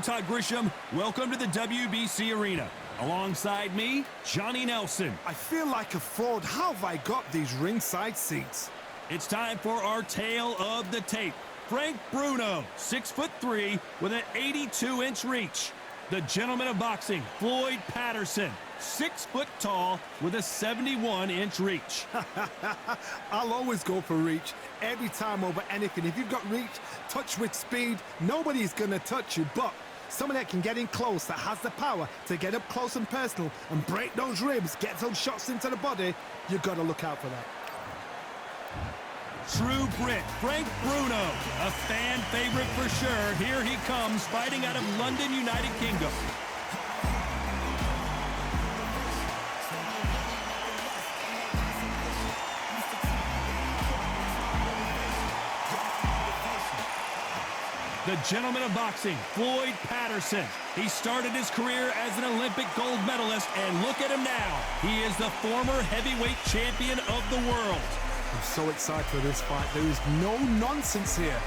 Todd Grisham. Welcome to the WBC Arena. Alongside me, Johnny Nelson. I feel like a fraud. How have I got these ringside seats? It's time for our tale of the tape. Frank Bruno, 6'3", with an 82-inch reach. The gentleman of boxing, Floyd Patterson, 6 foot tall with a 71-inch reach. I'll always go for reach every time over anything. If you've got reach, touch with speed, nobody's gonna touch you. But someone that can get in close, that has the power to get up close and personal and break those ribs, get those shots into the body, you've got to look out for that. True Brit, Frank Bruno, a fan favorite for sure. Here he comes, fighting out of London, United Kingdom. The gentleman of boxing, Floyd Patterson. He started his career as an Olympic gold medalist, and look at him now. He is the former heavyweight champion of the world. I'm so excited for this fight. There is no nonsense here.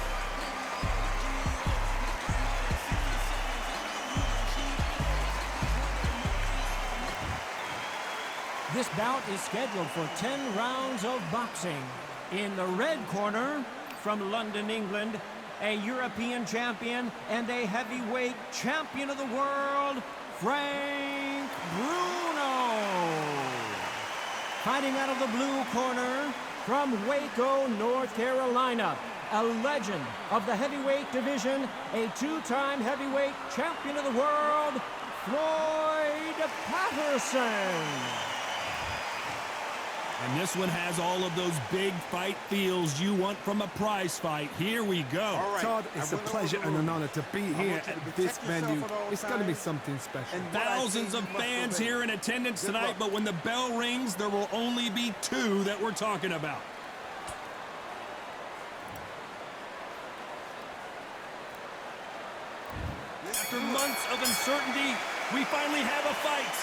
This bout is scheduled for 10 rounds of boxing. In the red corner, from London, England, a European champion and a heavyweight champion of the world, Frank Bruno. Fighting out of the blue corner, from Waco, North Carolina, a legend of the heavyweight division, a two-time heavyweight champion of the world, Floyd Patterson. And this one has all of those big fight feels you want from a prize fight. Here we go. Right. Todd, it's a pleasure and an honor to be here at this venue. It's going to be something special. Thousands of fans here in attendance tonight, but when the bell rings, there will only be 2 that we're talking about. After months of uncertainty, we finally have a fight.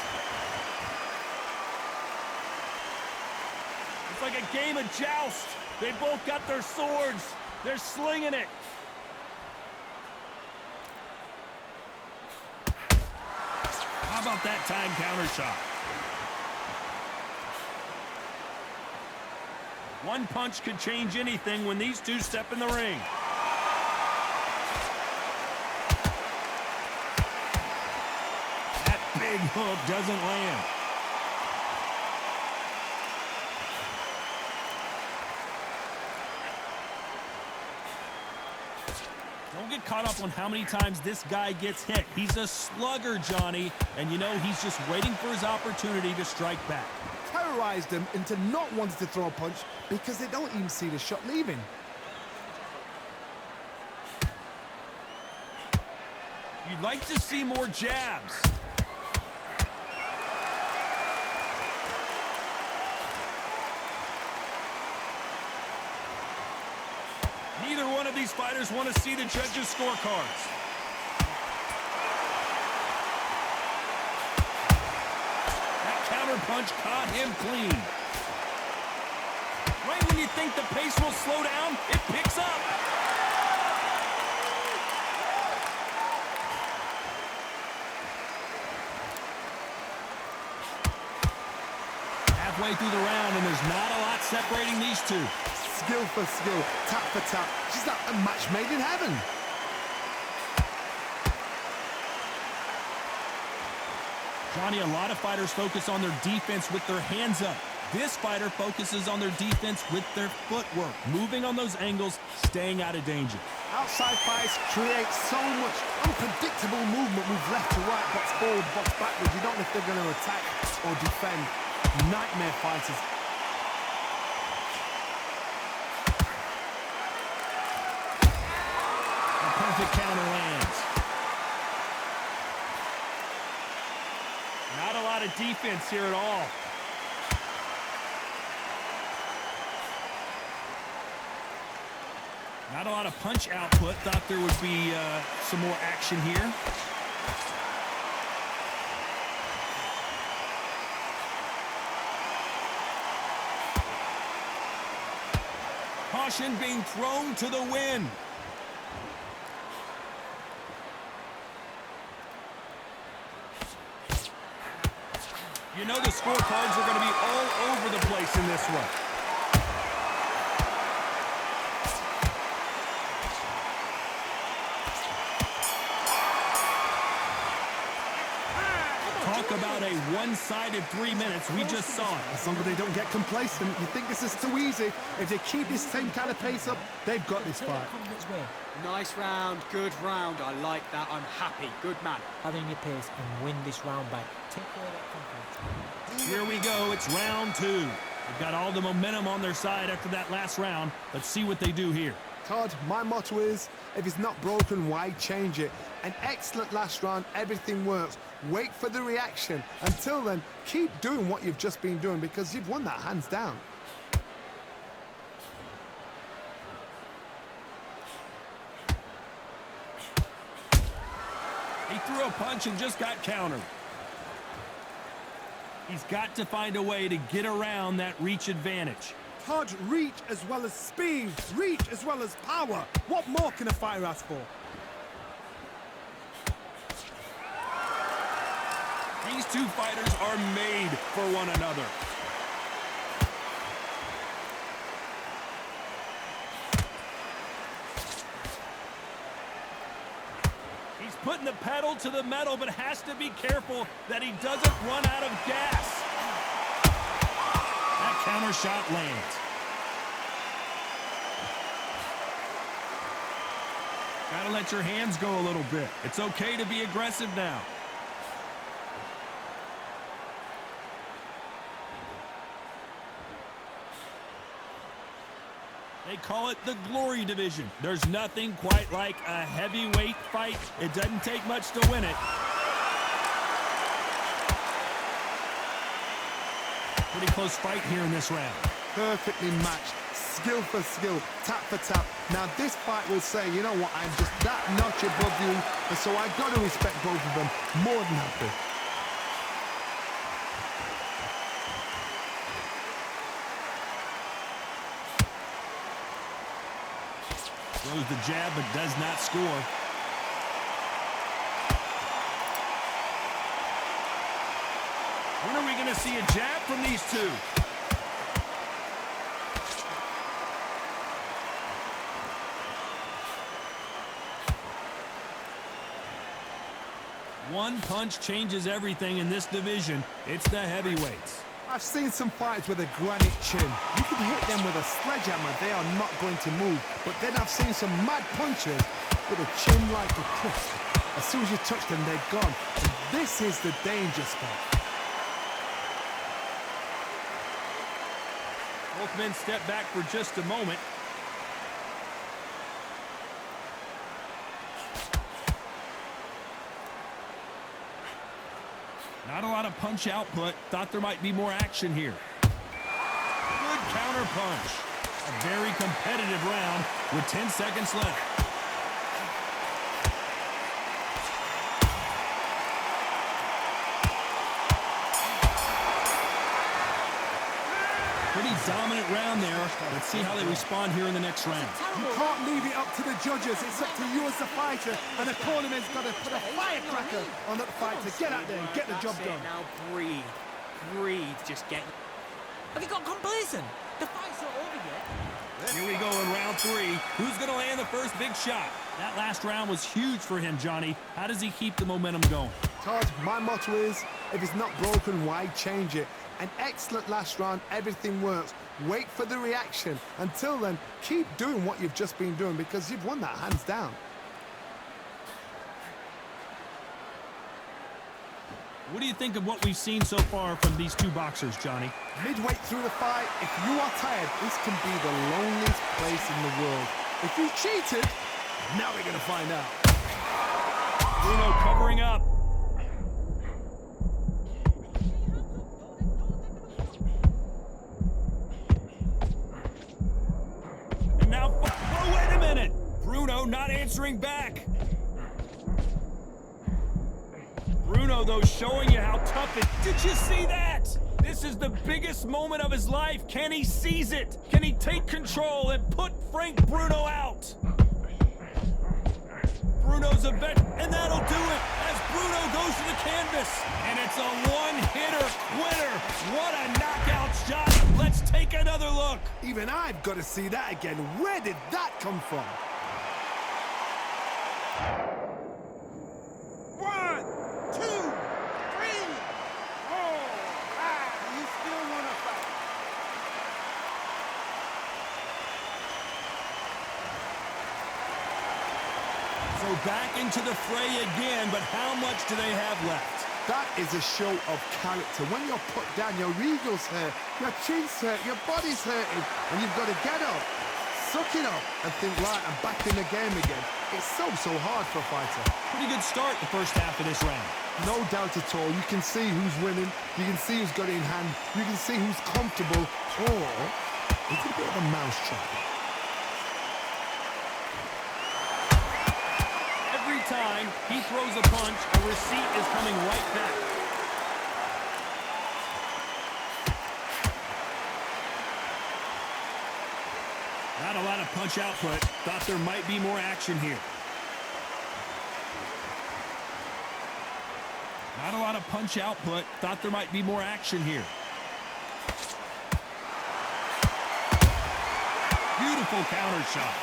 It's like a game of joust. They both got their swords. They're slinging it. How about that time counter shot? One punch could change anything when these two step in the ring. That big hook doesn't land. Don't get caught up on how many times this guy gets hit. He's a slugger, Johnny, and you know he's just waiting for his opportunity to strike back. Terrorized them into not wanting to throw a punch because they don't even see the shot leaving. You'd like to see more jabs. Neither one of these fighters want to see the judges' scorecards. That counter punch caught him clean. Right when you think the pace will slow down, it picks up. Halfway through the round, and there's not a lot separating these two. Skill for skill, tap for tap. She's like a match made in heaven. Johnny, a lot of fighters focus on their defense with their hands up. This fighter focuses on their defense with their footwork, moving on those angles, staying out of danger. Outside fights create so much unpredictable movement. Move left to right, box forward, box backwards. You don't know if they're going to attack or defend. Nightmare fighters. Perfect counter lands. Not a lot of defense here at all. Not a lot of punch output. Thought there would be some more action here. Caution being thrown to the wind. You know the scorecards are going to be all over the place in this one. Talk about a one-sided 3 minutes. We just saw it. As long as they don't get complacent, you think this is too easy. If they keep this same kind of pace up, they've got this fight. Nice round, good round. I like that. I'm happy. Good man. Having your pace and win this round back. Take away that confidence. Here we go. It's round 2. They've got all the momentum on their side after that last round. Let's see what they do here. Todd, my motto is, if it's not broken, why change it? An excellent last round, everything works. Wait for the reaction. Until then, keep doing what you've just been doing because you've won that hands down. He threw a punch and just got countered. He's got to find a way to get around that reach advantage. Todd, reach as well as speed, reach as well as power. What more can a fighter ask for? These two fighters are made for one another. He's putting the pedal to the metal, but has to be careful that he doesn't run out of gas. That counter shot lands. Gotta let your hands go a little bit. It's okay to be aggressive now. They call it the glory division. There's nothing quite like a heavyweight fight. It doesn't take much to win it. Pretty close fight here in this round. Perfectly matched, skill for skill, tap for tap. Now this fight will say, you know what, I'm just that notch above you, and so I've got to respect both of them. More than happy. Throws the jab, but does not score. When are we going to see a jab from these two? One punch changes everything in this division. It's the heavyweights. I've seen some fighters with a granite chin. You can hit them with a sledgehammer, they are not going to move. But then I've seen some mad punchers with a chin like a cliff. As soon as you touch them, they're gone. And this is the danger spot. Both men step back for just a moment. Not a lot of punch output. Thought there might be more action here. Good counter punch. A very competitive round with 10 seconds left. Pretty dominant round there. Let's see how they respond here in the next round. You can't leave it up to the judges. It's up to you as the fighter, and the cornerman's got to put a firecracker on that fighter. Get out there and get the job done. Now breathe. Breathe. Just get... Have you got complacent? The fight's not over yet. Here we go in round 3. Who's going to land the first big shot? That last round was huge for him, Johnny. How does he keep the momentum going? Todd, my motto is, if it's not broken, why change it? An excellent last round, everything works. Wait for the reaction. Until then, keep doing what you've just been doing because you've won that hands down. What do you think of what we've seen so far from these two boxers, Johnny? Midway through the fight, if you are tired, this can be the loneliest place in the world. If you cheated, now we're going to find out. Bruno covering up. And now, oh, wait a minute. Bruno not answering back. Bruno, though, showing you how tough it... Did you see that? This is the biggest moment of his life. Can he seize it? Can he take control and put Frank Bruno out? Bruno's a vet, and that'll do it as Bruno goes to the canvas. And it's It's a one-hitter quitter. What a knockout shot. Let's take another look. Even I've got to see that again. Where did that come from? 1, 2, 3, 4, 5. You still want to fight? So back into the fray again, but how much do they have left? That is a show of character. When you're put down, your ego's hurt, your chin's hurt, your body's hurting, and you've got to get up, suck it up, and think, right, I'm back in the game again. It's so hard for a fighter. Pretty good start the first half of this round. No doubt at all. You can see who's winning. You can see who's got it in hand. You can see who's comfortable. Or it's a bit of a mousetrap. Every time he throws a punch, a receipt is coming right back. Not a lot of punch output. Thought there might be more action here. Not a lot of punch output. Thought there might be more action here. Beautiful counter shot.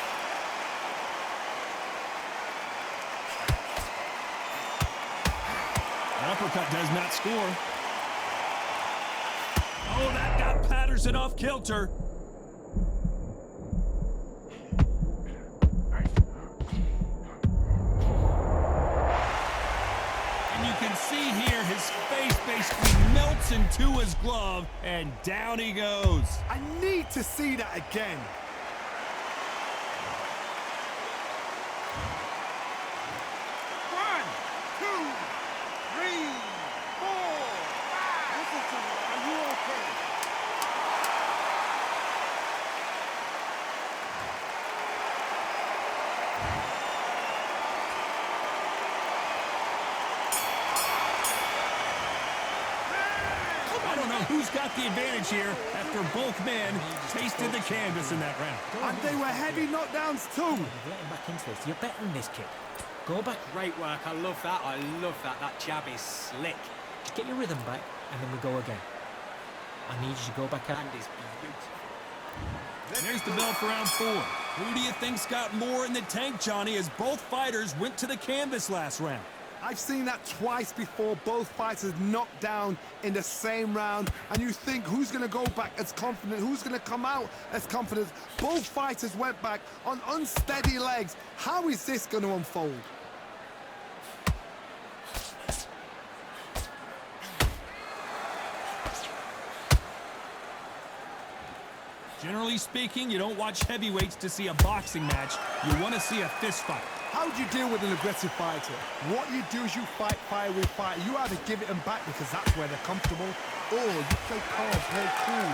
That uppercut does not score. Oh, that got Patterson off kilter. And you can see here his face basically melts into his glove, and down he goes. I need to see that again. Who's got the advantage here after both men tasted the canvas in that round? And they were heavy knockdowns too. You've let him back into this. You're better than this, kid. Go back. Great work. I love that. I love that. That jab is slick. Just get your rhythm back, and then we go again. I need you to go back out. And is beautiful. There's the bell for round 4. Who do you think's got more in the tank, Johnny, as both fighters went to the canvas last round? I've seen that twice before, both fighters knocked down in the same round, and you think who's going to go back as confident, who's going to come out as confident. Both fighters went back on unsteady legs. How is this going to unfold? Generally speaking, you don't watch heavyweights to see a boxing match. You want to see a fist fight. How do you deal with an aggressive fighter? What you do is you fight fire with fire. You either give it them back because that's where they're comfortable, or you play calm, play cool.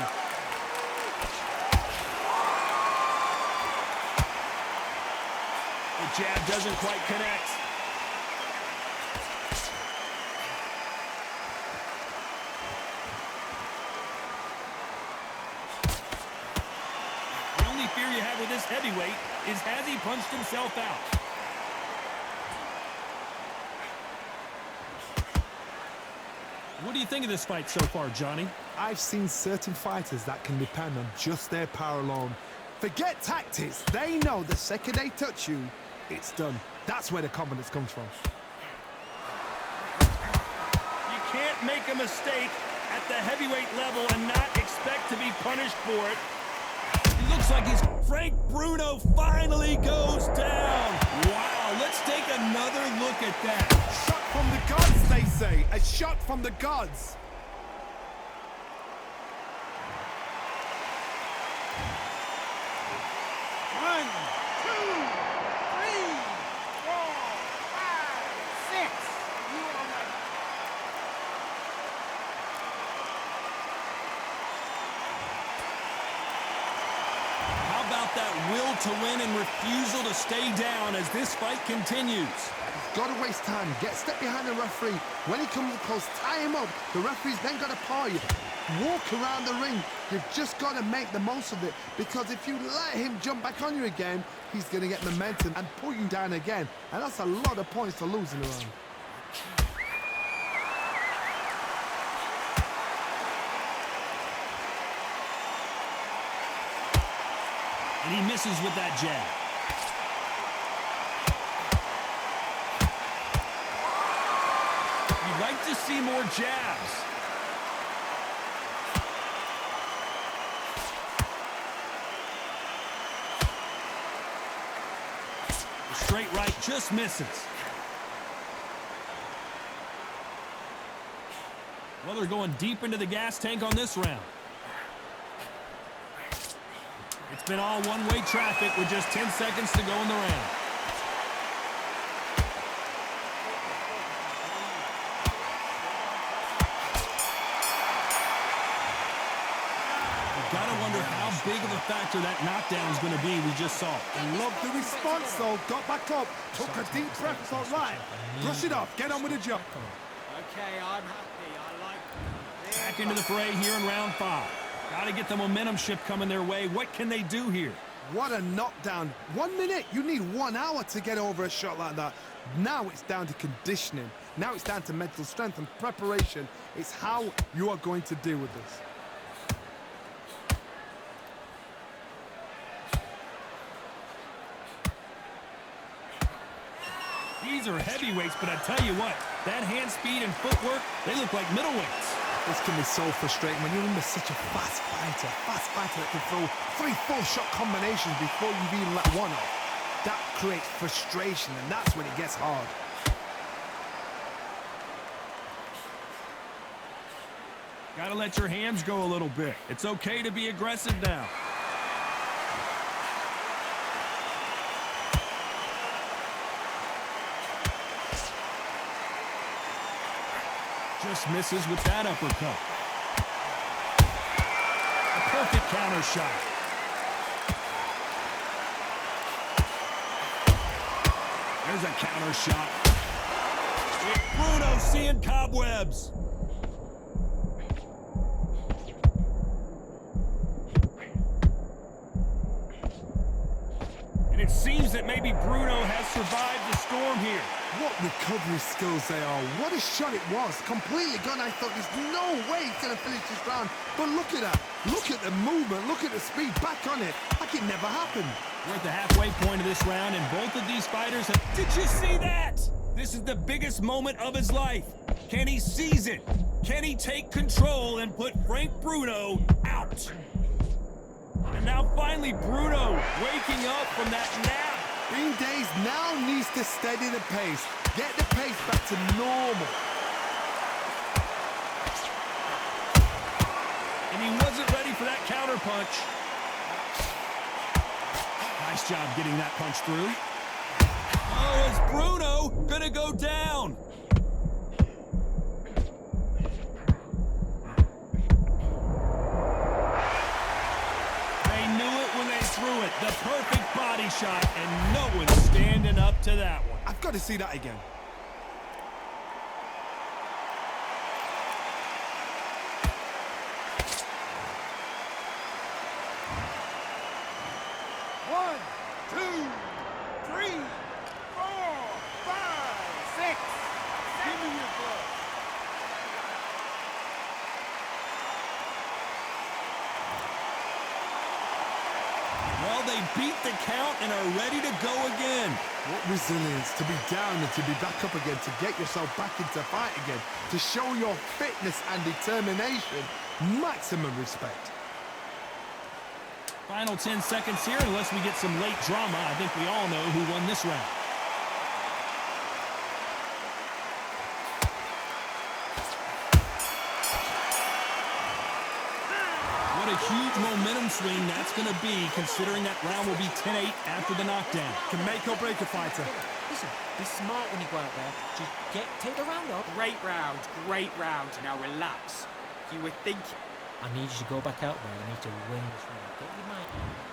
The jab doesn't quite connect. The only fear you have with this heavyweight is has he punched himself out? What do you think of this fight so far, Johnny? I've seen certain fighters that can depend on just their power alone. Forget tactics. They know the second they touch you, it's done. That's where the confidence comes from. You can't make a mistake at the heavyweight level and not expect to be punished for it. It looks like Frank Bruno finally goes down. Wow, let's take another look at that. Shot from the gods, they say. A shot from the gods. One, two, three, 4, 5, 6. You all right? How about that will to win and refusal to stay down as this fight continues? Got to waste time. Step behind the referee. When he comes close, tie him up. The referee's then got to paw you. Walk around the ring. You've just got to make the most of it, because if you let him jump back on you again, he's going to get momentum and pull you down again. And that's a lot of points to lose in the round. And he misses with that jab. You'd like to see more jabs. The straight right just misses. Well, they're going deep into the gas tank on this round. It's been all one-way traffic with just 10 seconds to go in the round. You've got to wonder how big of a factor that knockdown is going to be we just saw. Love the response, though. Got back up, took a deep breath, thought, right, brush it off, get on with the job. Okay, I'm happy. I like that. Back into the fray here in round 5. Got to get the momentum shift coming their way. What can they do here? What a knockdown. 1 minute, you need 1 hour to get over a shot like that. Now it's down to conditioning. Now it's down to mental strength and preparation. It's how you are going to deal with this. These are heavyweights, but I tell you what, that hand speed and footwork, they look like middleweights. This can be so frustrating when you're under such a fast fighter that can throw 3 full-shot combinations before you've even let one off. That creates frustration, and that's when it gets hard. Got to let your hands go a little bit. It's okay to be aggressive now. Just misses with that uppercut. A perfect counter shot. There's a counter shot. Bruno seeing cobwebs. And it seems that maybe Bruno has survived the storm here. What recovery skills they are. What a shot it was. Completely gone. I thought there's no way he's going to finish this round. But look at that. Look at the movement. Look at the speed. Back on it. Like it never happened. We're at the halfway point of this round, and both of these fighters have... Did you see that? This is the biggest moment of his life. Can he seize it? Can he take control and put Frank Bruno out? And now finally Bruno waking up from that nap. Green Days now needs to steady the pace. Get the pace back to normal. And he wasn't ready for that counter punch. Nice job getting that punch through. Oh, is Bruno gonna go down? They knew it when they threw it. The perfect body shot, and no one's standing up to that one. I've got to see that again. One, two, three, four, five, six. Give me your glove. Well, they beat the count and are ready to go again. What resilience to be down and to be back up again, to get yourself back into fight again, to show your fitness and determination. Maximum respect. Final 10 seconds here, unless we get some late drama. I think we all know who won this round. What a huge momentum swing that's going to be, considering that round will be 10-8 after the knockdown. Can make or break a fighter. Listen, be smart when you go out there. Just take the round up. Great round, great round. Now relax. You were thinking. I need you to go back out there. I need to win this round. Get your mind.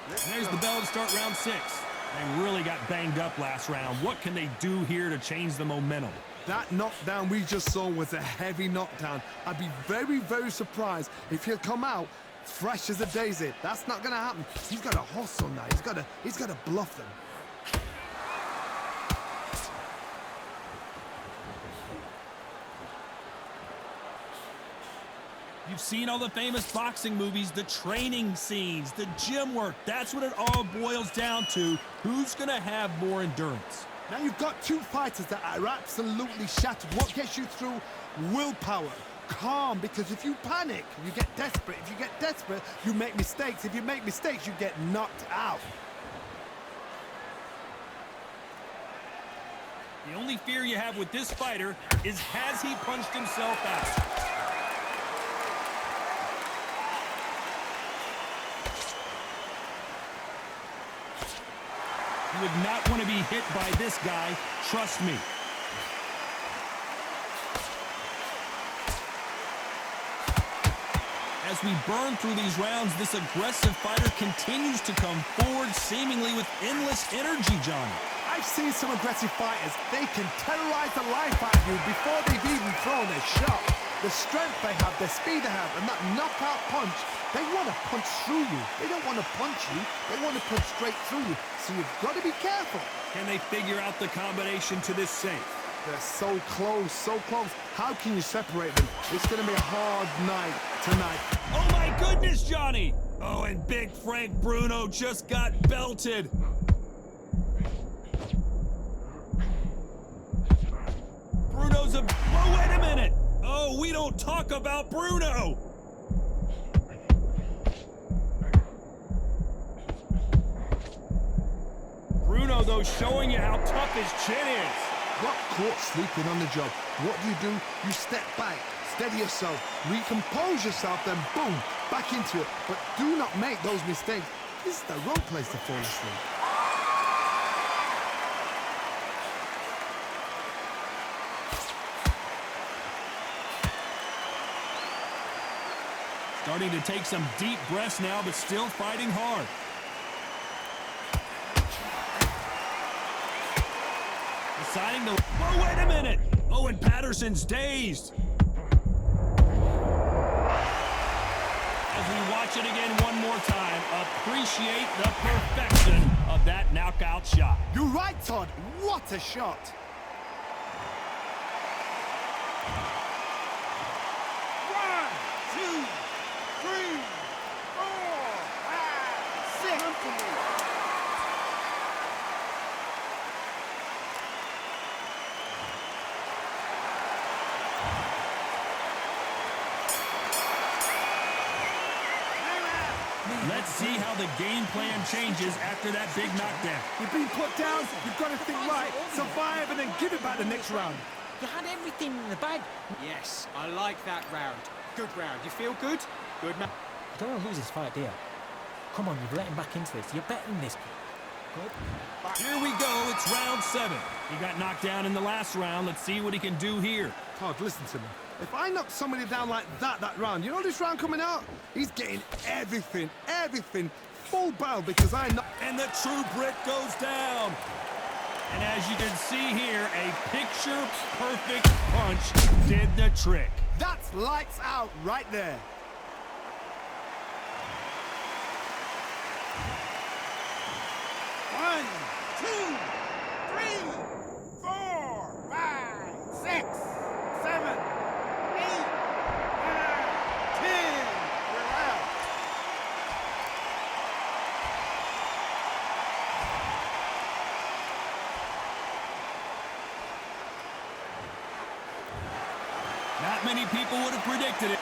And there's the bell to start round 6. They really got banged up last round. What can they do here to change the momentum? That knockdown we just saw was a heavy knockdown. I'd be very, very surprised if he'll come out fresh as a daisy. That's not going to happen. He's got to hustle now. He's got to bluff them. You've seen all the famous boxing movies, the training scenes, the gym work. That's what it all boils down to. Who's going to have more endurance? Now you've got two fighters that are absolutely shattered. What gets you through? Willpower. Calm, because if you panic, you get desperate. If you get desperate, you make mistakes. If you make mistakes, you get knocked out. The only fear you have with this fighter is, has he punched himself out? You would not want to be hit by this guy, trust me. As we burn through these rounds, this aggressive fighter continues to come forward, seemingly with endless energy, Johnny. I've seen some aggressive fighters. They can terrorize the life out of you before they've even thrown a shot. The strength they have, the speed they have, and that knockout punch, they want to punch through you. They don't want to punch you. They want to punch straight through you. So you've got to be careful. Can they figure out the combination to this safe? They're so close, so close. How can you separate them? It's going to be a hard night tonight. Oh, my goodness, Johnny! Oh, and big Frank Bruno just got belted. Bruno's a... Oh, wait a minute! Oh, we don't talk about Bruno! Bruno, though, showing you how tough his chin is. Got caught sleeping on the job. What do? You step back, steady yourself, recompose yourself, then boom, back into it. But do not make those mistakes. This is the wrong place to fall asleep. Starting to take some deep breaths now, but still fighting hard. Deciding to... Oh, wait a minute! Oh, and Patterson's dazed. As we watch it again one more time, appreciate the perfection of that knockout shot. You're right, Todd. What a shot. One, two, three, four, five, 6. Let's see how the game plan changes after that big knockdown. You've been put down. You've got to think right, survive, and then give it back the next round. You had everything in the bag. Yes, I like that round. Good round. You feel good? Good, man. You don't want to lose this fight, do you? Come on, you've let him back into this. You're betting this. Good. Here we go. It's round 7. He got knocked down in the last round. Let's see what he can do here. Todd, listen to me. If I knock somebody down like that round, you know this round coming out? He's getting everything, full barrel because I know. And the true Brit goes down. And as you can see here, a picture-perfect punch did the trick. That's lights out right there. One, two, three, four, five, 6, 7, 8, 9, 10. We're out. Not many people would have predicted it.